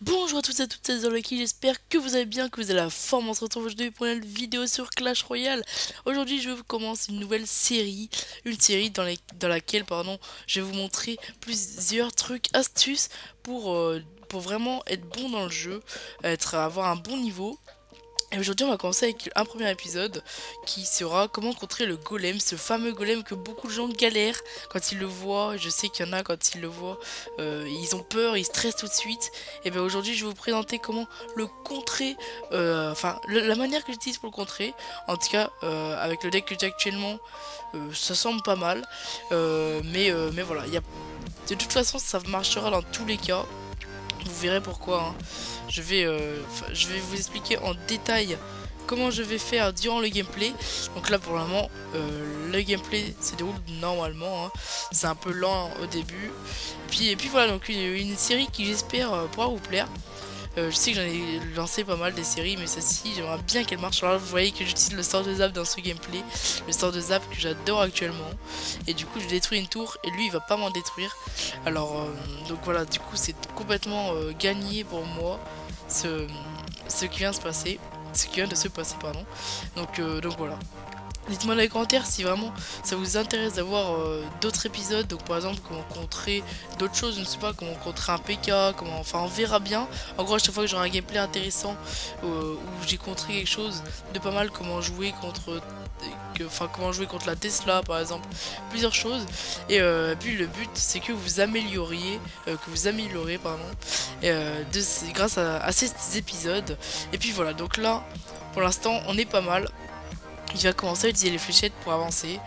Bonjour à tous et à toutes, c'est Zorlaki, j'espère que vous allez bien, que vous avez la forme. On se retrouve aujourd'hui pour une vidéo sur Clash Royale. Aujourd'hui, je vous commence une nouvelle série, dans laquelle, je vais vous montrer plusieurs trucs, astuces pour vraiment être bon dans le jeu, avoir un bon niveau. Et aujourd'hui, on va commencer avec un premier épisode qui sera comment contrer le golem, ce fameux golem que beaucoup de gens galèrent quand ils le voient. Je sais qu'il y en a quand ils le voient, ils ont peur, ils stressent tout de suite. Et bien aujourd'hui, je vais vous présenter comment le contrer, la manière que j'utilise pour le contrer. En tout cas, avec le deck que j'ai actuellement, ça semble pas mal. Mais voilà, de toute façon, ça marchera dans tous les cas. Vous verrez pourquoi, hein. Je vais vous expliquer en détail comment je vais faire durant le gameplay. Donc là pour le moment, le gameplay se déroule normalement, hein. C'est un peu lent au début. Et puis voilà, donc une série qui j'espère pourra vous plaire. Je sais que j'en ai lancé pas mal des séries, mais celle-ci, j'aimerais bien qu'elle marche. Alors là, vous voyez que j'utilise le sort de zap dans ce gameplay, le sort de zap que j'adore actuellement. Et du coup, je détruis une tour et lui, il va pas m'en détruire. Donc voilà, du coup, c'est complètement gagné pour moi ce, ce qui vient de se passer. Ce qui vient de se passer, pardon. Donc voilà. Dites-moi dans les commentaires si vraiment ça vous intéresse d'avoir d'autres épisodes, donc par exemple comment contrer d'autres choses, je ne sais pas, comment contrer un PK, enfin on verra bien. En gros à chaque fois que j'aurai un gameplay intéressant où j'ai contré quelque chose de pas mal, comment jouer contre la Tesla par exemple, plusieurs choses. Et puis le but c'est que vous amélioriez, pardon, grâce à ces épisodes. Et puis voilà, donc là pour l'instant on est pas mal. Il va commencer à utiliser les fléchettes pour avancer.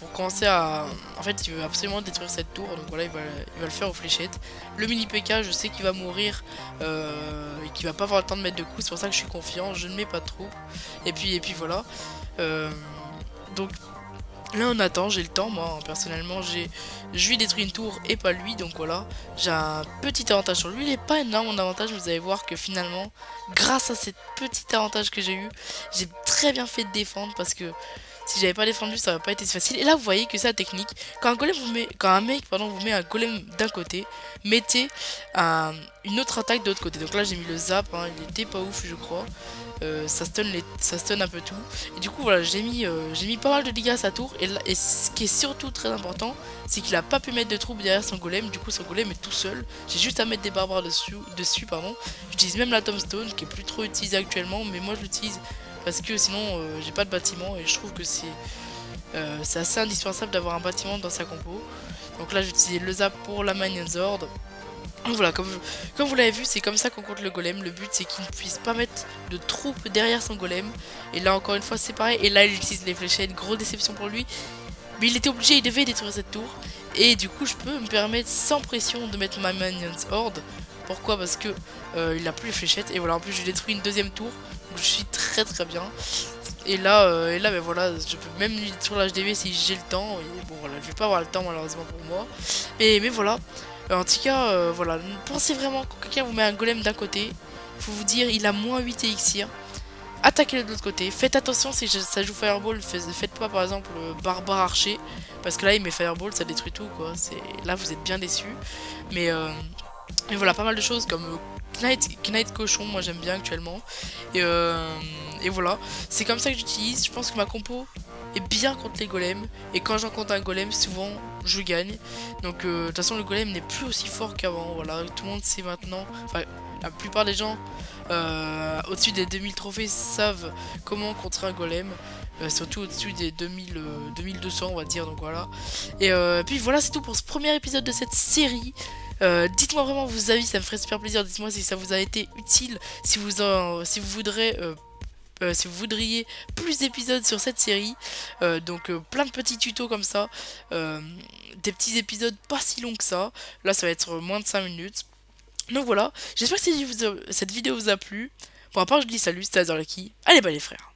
Pour commencer à... En fait, il veut absolument détruire cette tour. Donc voilà, il va le faire aux fléchettes. Le mini PK, je sais qu'il va mourir. Et qu'il va pas avoir le temps de mettre de coups. C'est pour ça que je suis confiant. Je ne mets pas trop. Et puis voilà. Euh, donc là, on attend. J'ai le temps. Moi, hein, personnellement, je lui détruit une tour et pas lui. Donc voilà. J'ai un petit avantage sur lui. Il n'est pas énorme mon avantage. Vous allez voir que finalement, grâce à cet petit avantage que j'ai eu, j'ai très bien fait de défendre parce que si j'avais pas défendu, ça aurait pas été si facile. Et là, vous voyez que c'est la technique. Quand un mec vous met un golem d'un côté, mettez une autre attaque de l'autre côté. Donc là, j'ai mis le zap, hein, il était pas ouf, je crois. Ça stun un peu tout. Et du coup, voilà, j'ai mis pas mal de dégâts à sa tour. Et ce qui est surtout très important, c'est qu'il a pas pu mettre de troupes derrière son golem. Du coup, son golem est tout seul. J'ai juste à mettre des barbares dessus, pardon. J'utilise même la tombstone, qui est plus trop utilisée actuellement, mais moi je l'utilise parce que sinon j'ai pas de bâtiment et je trouve que c'est assez indispensable d'avoir un bâtiment dans sa compo. Donc là j'ai utilisé le zap pour la Zord. Donc voilà, comme vous l'avez vu, c'est comme ça qu'on compte le golem. Le but c'est qu'il ne puisse pas mettre de troupes derrière son golem. Et là encore une fois c'est pareil. Et là il utilise les fléchettes, grosse déception pour lui. Mais il était obligé, il devait détruire cette tour. Et du coup je peux me permettre sans pression de mettre ma Minions Horde. Pourquoi? Parce que il a plus les fléchettes. Et voilà, en plus je détruis une deuxième tour. Donc je suis très très bien. Et là ben voilà, je peux même lui détruire l'HDV si j'ai le temps. Et bon voilà, je vais pas avoir le temps malheureusement pour moi. Mais voilà. En tout cas, voilà. Pensez vraiment quand quelqu'un vous met un golem d'un côté, faut vous dire il a moins 8 élixir. Attaquez-le de l'autre côté. Faites attention si ça joue Fireball. Faites pas par exemple Barbare Archer. Parce que là il met Fireball, ça détruit tout quoi. Là vous êtes bien déçus. Mais, euh, mais voilà, pas mal de choses comme Knight Cochon, moi j'aime bien actuellement. Et voilà, c'est comme ça que j'utilise. Je pense que ma compo est bien contre les golems. Et quand j'en compte un golem, souvent je gagne. Donc de toute façon, le golem n'est plus aussi fort qu'avant. Voilà, tout le monde sait maintenant. Enfin, la plupart des gens au-dessus des 2000 trophées savent comment contrer un golem. Surtout au-dessus des 2200 on va dire, donc voilà. Puis voilà, c'est tout pour ce premier épisode de cette série. Dites-moi vraiment vos avis, ça me ferait super plaisir. Dites-moi si ça vous a été utile, si vous voudriez plus d'épisodes sur cette série. Plein de petits tutos comme ça, des petits épisodes pas si longs que ça. Là ça va être moins de 5 minutes. Donc voilà, j'espère que cette vidéo vous a plu. Pour ma part je dis salut, c'était Azarlaki. Allez bah les frères.